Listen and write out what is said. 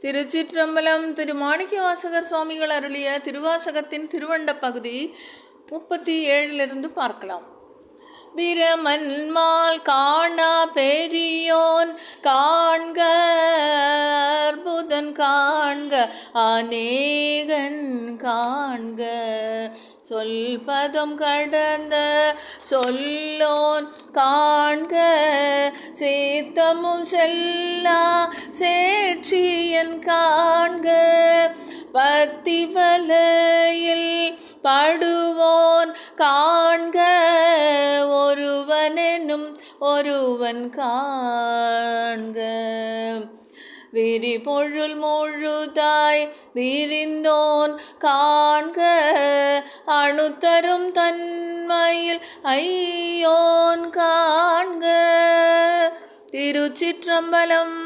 திருச்சிற்றம்பலம். திருமாணிக்கவாசகர் சுவாமிகள் அருளிய திருவாசகத்தின் திருவண்ட பகுதி 37 பார்க்கலாம். வீரமன்மால் காணா பெரியோன் காண்க, அற்புதன் காண்க, அநேகன் காண்க, சொல்பதம் கடந்த சொல்லோன் காண்க, சேத்தமும் செல்லா சேட்சியன் காண்க, பக்தி வலையில் படுவோன் காண்க, ஒருவனெனும் ஒருவன் காண்க, விரிபொருள் முழுதாய் விரிந்தோன் காண்க, அணுத்தரும் தன்மையில் ஐயோன் காண்க. திருச்சிற்றம்பலம்.